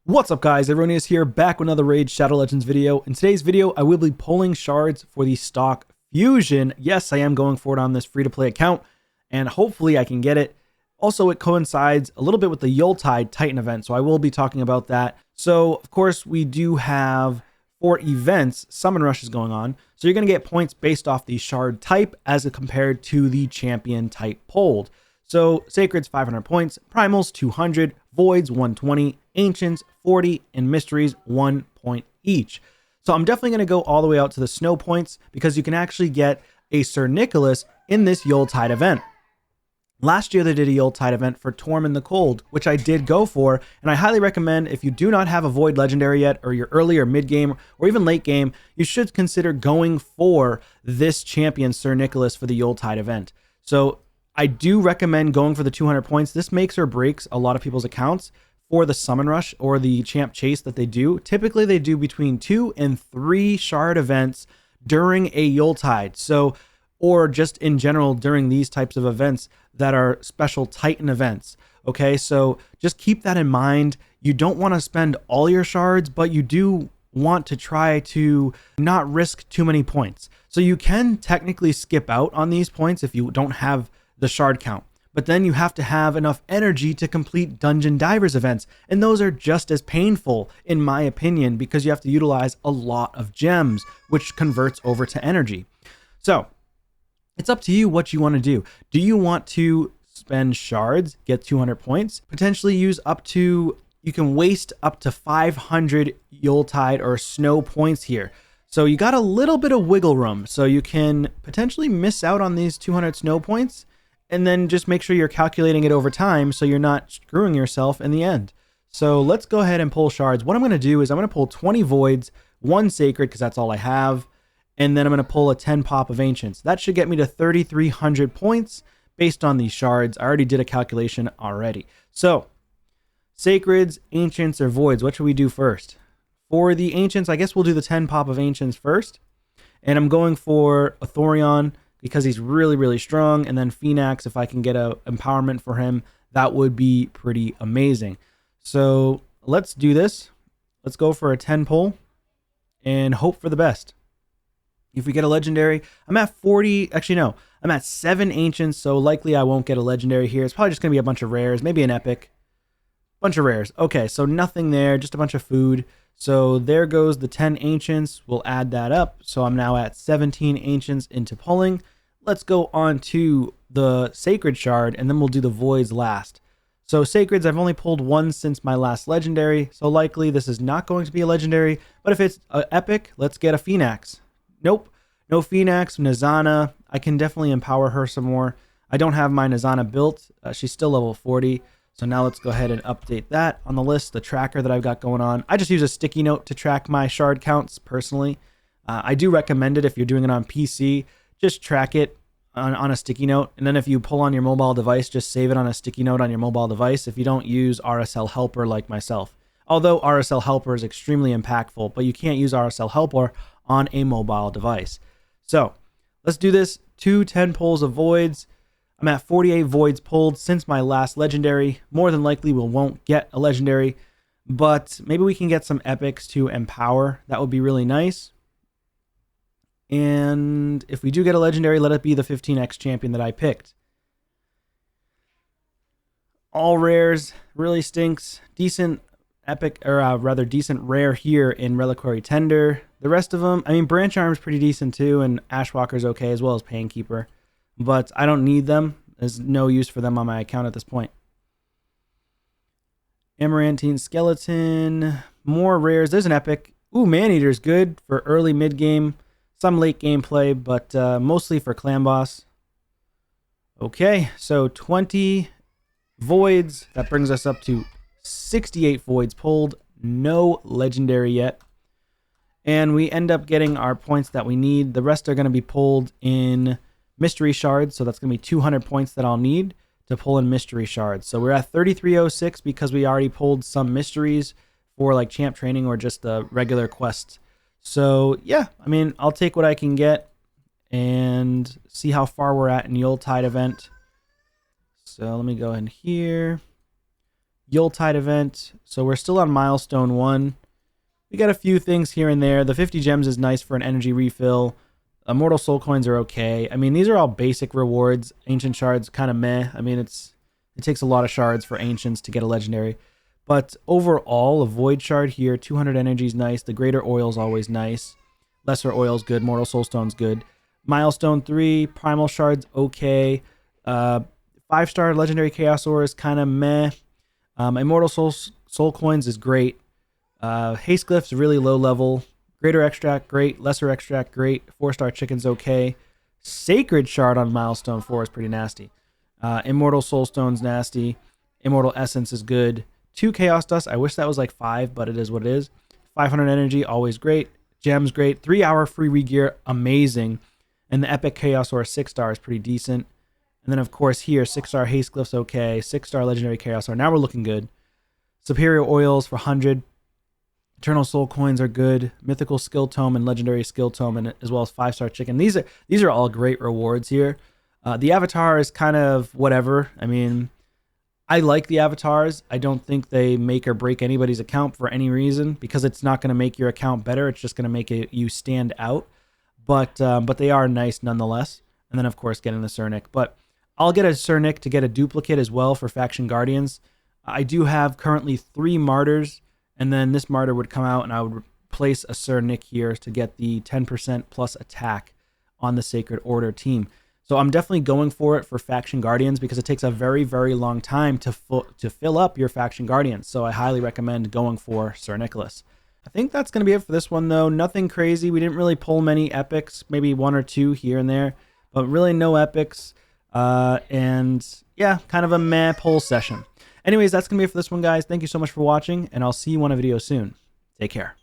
What's up, guys? Everyone is here back with another Raid Shadow Legends video. In today's video, I will be pulling shards for the STOKK Fusion. Yes, I am going for it on this free-to-play account, and hopefully I can get it. Also, it coincides a little bit with the Yuletide Titan event, so I will be talking about that. So, of course, we do have 4 events. Summon Rush is going on, so you're going to get points based off the shard type as compared to the champion type pulled. So, Sacred's 500 points, Primals 200, Voids 120, Ancients 40, and Mysteries 1 point each. So I'm definitely going to go all the way out to the snow points because you can actually get a Sir Nicholas in this Yuletide event. Last year they did a Yuletide event for Torm in the Cold, which I did go for, and I highly recommend if you do not have a Void Legendary yet, or you're early or mid game, or even late game, you should consider going for this champion Sir Nicholas for the Yuletide event. So I do recommend going for the 200 points. This makes or breaks a lot of people's accounts for the Summon Rush or the Champ Chase that they do. Typically, they do between 2 and 3 shard events during a Yuletide. So, or just in general during these types of events that are special Titan events. Okay, so just keep that in mind. You don't want to spend all your shards, but you do want to try to not risk too many points. So you can technically skip out on these points if you don't have the shard count, but then you have to have enough energy to complete Dungeon Divers events, and those are just as painful in my opinion because you have to utilize a lot of gems, which converts over to energy. So it's up to you what you want to do. Do you want to spend shards, get 200 points, potentially use up to, you can waste up to 500 Yuletide or snow points here. So you got a little bit of wiggle room, so you can potentially miss out on these 200 snow points, and then just make sure you're calculating it over time so you're not screwing yourself in the end. So let's go ahead and pull shards. What I'm going to do is I'm going to pull 20 Voids, 1 Sacred, because that's all I have, and then I'm going to pull a 10 pop of Ancients. That should get me to 3,300 points based on these shards. I already did a calculation already. So, Sacreds, Ancients, or Voids, what should we do first? For the Ancients, I guess we'll do the 10 pop of Ancients first, and I'm going for a Thorion, because he's really, really strong. And then Phoenix, if I can get a empowerment for him, that would be pretty amazing. So let's do this. Let's go for a 10 pull and hope for the best. If we get a legendary, I'm at 40. Actually, no, I'm at 7 Ancients. So likely I won't get a legendary here. It's probably just going to be a bunch of rares, maybe an epic. Bunch of rares. Okay, so nothing there, just a bunch of food. So there goes the 10 Ancients. We'll add that up. So I'm now at 17 Ancients into pulling. Let's go on to the Sacred Shard, and then we'll do the Voids last. So Sacreds, I've only pulled 1 since my last legendary, so likely this is not going to be a legendary. But if it's an epic, let's get a Phoenix. Nope, no Phoenix. Nazana, I can definitely empower her some more. I don't have my Nazana built. She's still level 40. So now let's go ahead and update that on the list, the tracker that I've got going on. I just use a sticky note to track my shard counts personally. I do recommend it if you're doing it on PC. Just track it on a sticky note. And then if you pull on your mobile device, just save it on a sticky note on your mobile device if you don't use RSL Helper like myself. Although RSL Helper is extremely impactful, but you can't use RSL Helper on a mobile device. So let's do this. 2 10 pulls of Voids. I'm at 48 Voids pulled since my last legendary. More than likely we won't get a legendary, but maybe we can get some epics to empower. That would be really nice. And if we do get a legendary, let it be the 15x champion that I picked. All rares really stinks. Decent epic, or rather decent rare here in Reliquary Tender. The rest of them, I mean, Branch Arm's pretty decent too, and Ashwalker's okay, as well as Painkeeper. But I don't need them. There's no use for them on my account at this point. Amarantine Skeleton. More rares. There's an epic. Ooh, Maneater's good for early mid-game. Some late gameplay, but mostly for clan boss. Okay, so 20 Voids. That brings us up to 68 Voids pulled. No legendary yet. And we end up getting our points that we need. The rest are going to be pulled in Mystery Shards, so that's going to be 200 points that I'll need to pull in Mystery Shards. So we're at 3306 because we already pulled some Mysteries for like Champ Training or just the regular quest. So yeah, I mean, I'll take what I can get and see how far we're at in Yuletide event. So let me go in here. Yuletide event. So we're still on milestone 1. We got a few things here and there. The 50 gems is nice for an energy refill. Immortal soul coins are okay. I mean, these are all basic rewards. Ancient shards kind of meh. I mean, it takes a lot of shards for ancients to get a legendary. But overall, a void shard here, 200 energy is nice. The greater oil is always nice. Lesser oil is good. Mortal soulstone's good. Milestone 3, primal shards okay. 5-star legendary chaos ore is kind of meh. Immortal soul coins is great. Haste glyphs really low level. Greater extract great. Lesser extract great. 4-star chicken's okay. Sacred shard on milestone 4 is pretty nasty. Immortal soulstone's nasty. Immortal essence is good. 2 chaos dust. I wish that was like 5, but it is what it is. 500 energy, always great. Gems, great. 3-hour free regear, amazing. And the epic chaos ore 6-star is pretty decent. And then of course here, 6-star haste glyphs okay. 6-star legendary chaos ore. Now we're looking good. Superior oils for 100. Eternal soul coins are good. Mythical skill tome and legendary skill tome, and as well as 5-star chicken. These are all great rewards here. The avatar is kind of whatever. I mean, I like the avatars. I don't think they make or break anybody's account for any reason, because it's not going to make your account better. It's just going to make you stand out. But they are nice nonetheless. And then of course getting the Cernic. But I'll get a Cernic to get a duplicate as well for Faction Guardians. I do have currently 3 martyrs, and then this martyr would come out and I would place a Cernic here to get the 10% plus attack on the Sacred Order team. So I'm definitely going for it for Faction Guardians, because it takes a very, very long time to fill up your Faction Guardians. So I highly recommend going for Sir Nicholas. I think that's going to be it for this one, though. Nothing crazy. We didn't really pull many epics, maybe 1 or 2 here and there, but really no epics. And yeah, kind of a meh pull session. Anyways, that's going to be it for this one, guys. Thank you so much for watching, and I'll see you on a video soon. Take care.